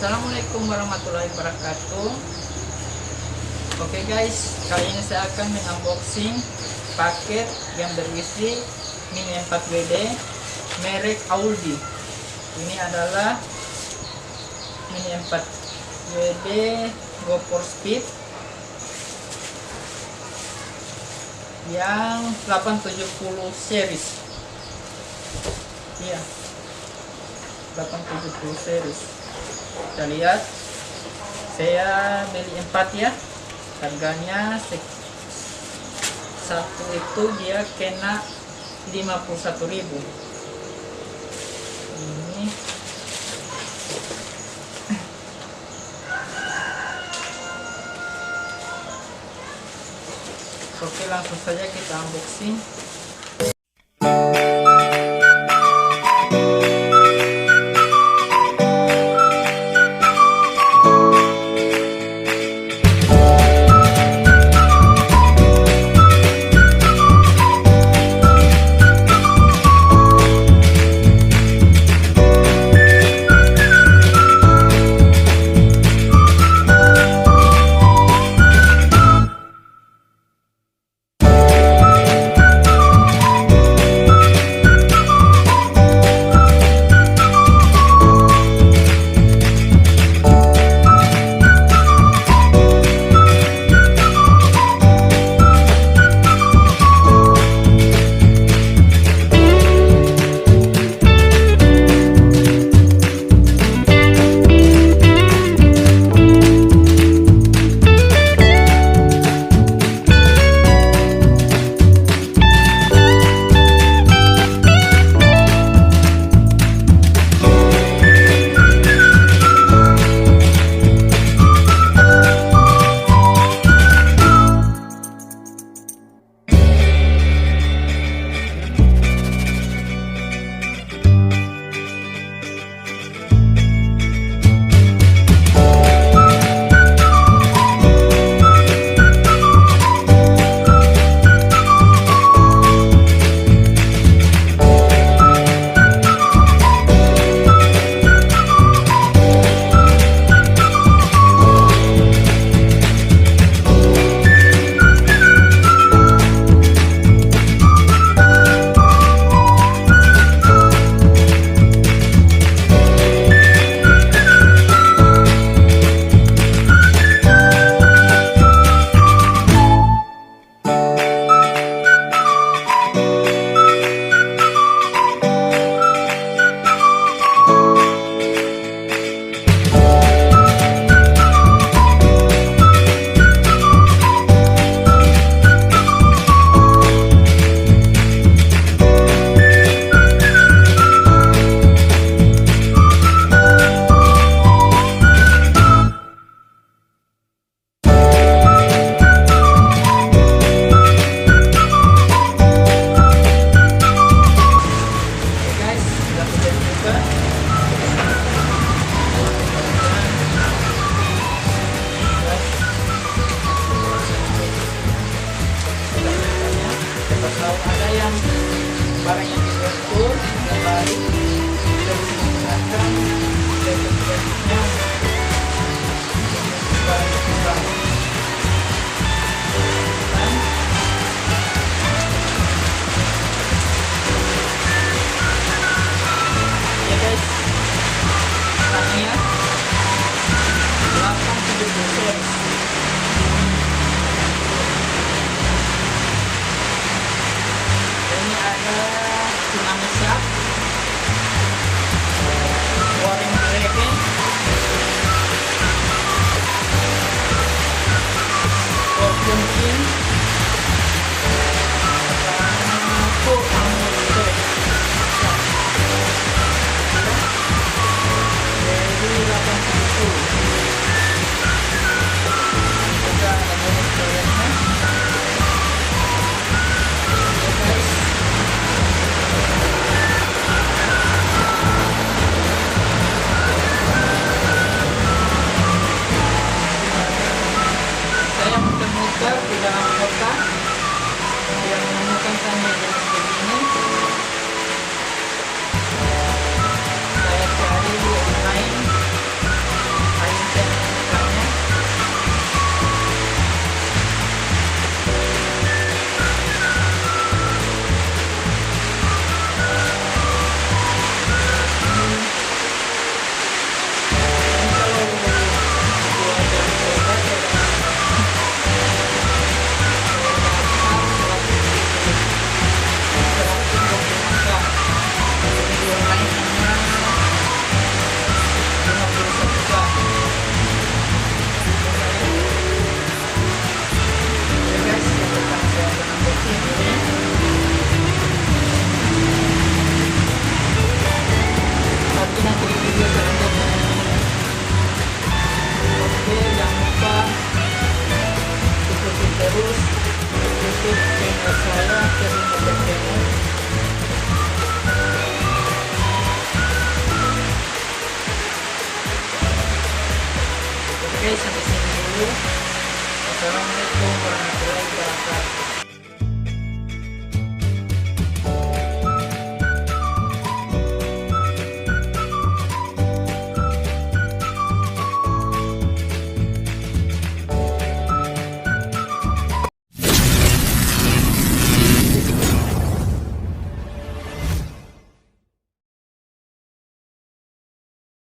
Assalamualaikum warahmatullahi wabarakatuh. Oke guys, kali ini saya akan mengunboxing paket yang berisi Mini 4WD merek Audi. Ini adalah Mini 4WD Go for Speed yang 870 series. Iya, 870 series. Kita lihat, saya beli 4 ya, harganya satu itu dia kena 51.000. Ini oke, langsung saja kita unboxing. Ada yang barang yang dibentur yang baru sudah menggunakan legend-legendnya barang yang baru. Ya guys, tanya 870 series. Tsunami Shark, Warring Dragon, guys, sampai sini dulu. Wassalamualaikum warahmatullahi